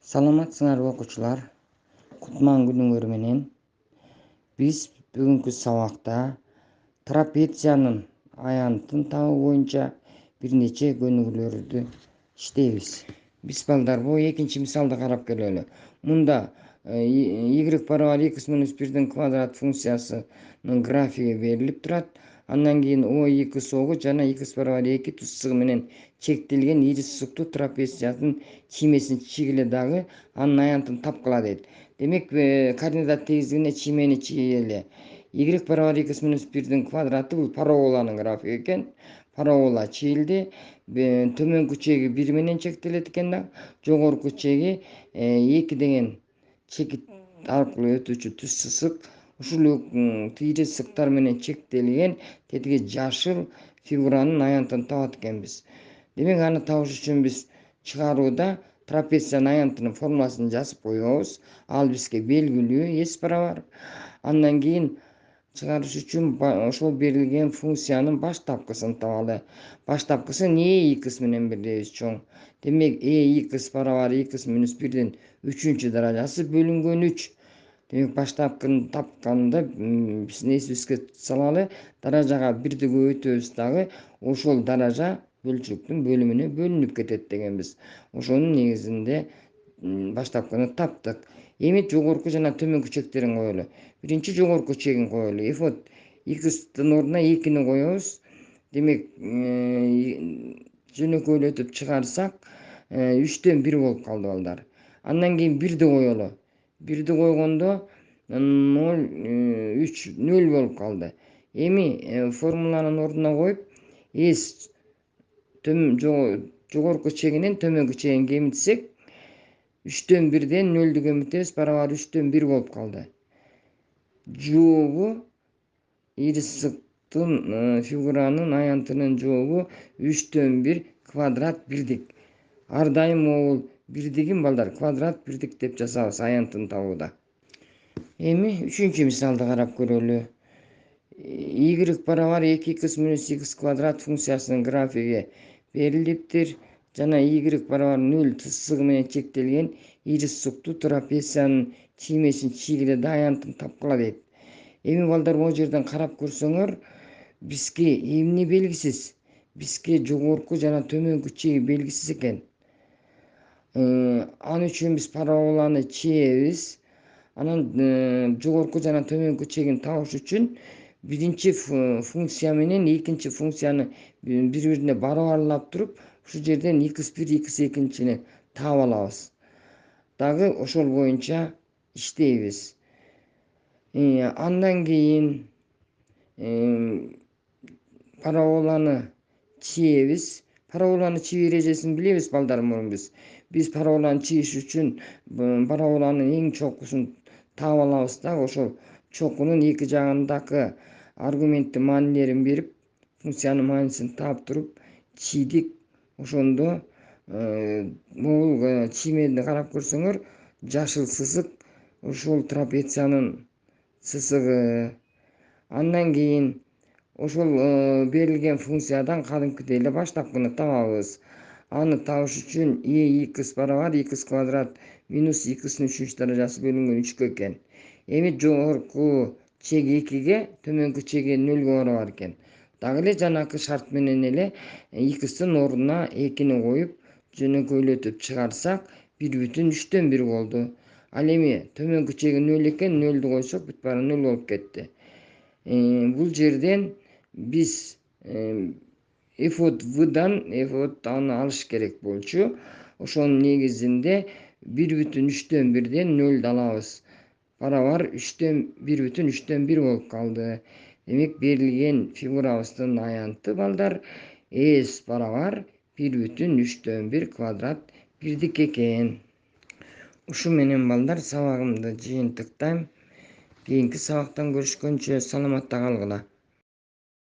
Саламатсыңарбы окуучулар? Кутман күнүңөр менен. Биз бүгүнкү сабакта трапециянын аянтын табуу боюнча бир нече көнүгүүлөрдү иштейбиз. Биз балдар бул экинчи мисалды карап келелі. Мында y барабар 2-1 квадрат функциясынын графиги берилип турат. Андан кийин o2 согу жана 2 барабар 2 туссугу менен чектелген ири сызыктуу трапециянын чиймесин чийгиле дагы анын аянтын тапкыла дейт. Демек координат тегиздигине чиймени чийгиле. Y барабар 2-1 квадраты бул параболанын графиги экен. Парабола чийилди. Төмөнкү чеги 1 менен чектелет экен да, жогорку чеги 2 деген чекит аркылуу өтүүчү түз сызык. Ушул ири сызыктар менен чектелген тетиги жашыл фигуранын аянтын табат экенбиз. Демек аны табыш үчүн биз чыгарууда трапециянын аянтынын формуласын жазып коебуз. Ал бизге белгилүү S барабар. Андан кийин чыгарыш үчүн ошол берилген функциянын баштапкысын табалы. Баштапкысын x менен бирдейбиз чоң. Демек x барабар 2-1 3-чү даражасы бөлүнгөн 3. Демек баштапкыны тапканда биздин эсибизге салалы, даражага 1ди көбөйтөбүз дагы ошол даража бөлчүлүктүн бөлүмүнө бөлүнүп кетет дегенбиз. Ошонун негизинде баштапкыны таптык. Эми жогорку жана төмөнкү чектерин коелу. Биринчи жогорку чегин коелу. X-тын ордуна 2-ни коебуз. Демек жөнөкөйлөтүп чыгарсак 3-1 болуп калды балдар. Андан кийин 1ди коелу. 1ди койгондо 0 болуп калды. Эми формуланын ордуна коюп S жогорку чегинен төмөнкү чегин кемитсек 3-1ден 0-ду кемитебиз, барабар 3-1 болуп калды. Жообу ири сызыктын фигуранын аянтынын жообу 3-1 квадрат бирдик. Ар дайым могул бирдигин балдар квадрат бирдик деп жазабыз аянтын табууда. Эми 3-чү мисалды карап көрөлү. Y барабар 2-2 квадрат функциясынын графиги берилиптир. Жана Y барабар 0 тысыгы менен чектелген ири сызыктуу трапециянын чиймесин чийгиле да аянтын тапкыла дейт. Эми балдар могу жерден карап көрсөңөр, бизге эмне белгисиз? Бизге жогорку жана төмөнкү чеги белгисиз экен. Ал үчүн биз параболаны чийебиз. Анан жогорку жана төмөнкү чегин табыш үчүн биринчи функция менен экинчи функцияны бири-бирине барабарлап туруп, ушул жерден 2-2-2-чини таап алабыз. Дагы ошол боюнча иштейбиз. Андан кийин параболаны чийебиз. Параболаны чийүү эрежесин билебиз балдар мурун биз. Биз параболаны чийиш үчүн параболанын эң чокусун таап алабыз да, ошол чокунун эки жагындагы аргументти маанилерин берип, функциянын маанисин таап туруп чийдик. Ошондо могул чиймени карап көрсөңөр, жашыл сызык ушул трапециянын сызыгы. Андан кийин ошол берилген функциядан кадимкидей эле баштапкыны табабыз. Аны табыш үчүн x барабар 2 квадрат минус 2-н 3-чү даражасы бөлүнгөн 3 экен. Эми жогорку чеги 2-ге, төмөнкү чеги 0-ге барабар экен. Дагы эле жанакы шарт менен эле x-тын ордуна 2-ни коюп, жөнөкөйлөтүп чыгарсак 1-3-1 болду. Ал эми төмөнкү чеги 0 экен, 0-ду койсок бүт баары 0 болуп кетти. Бул жерден биз f от v-дан f от аны алыш керек болчу. Ошонун негизинде 1-3-1ден 0 алабыз. Барабар 1-3-1 болуп калды. Демек берилген фигурабыздын аянты балдар S барабар 1-3-1 квадрат бирдик экен. Ушу менен балдар сабагымды жыйынтыктайм. Кийинки сабактан көрүшкөнчө саламатта калгыла.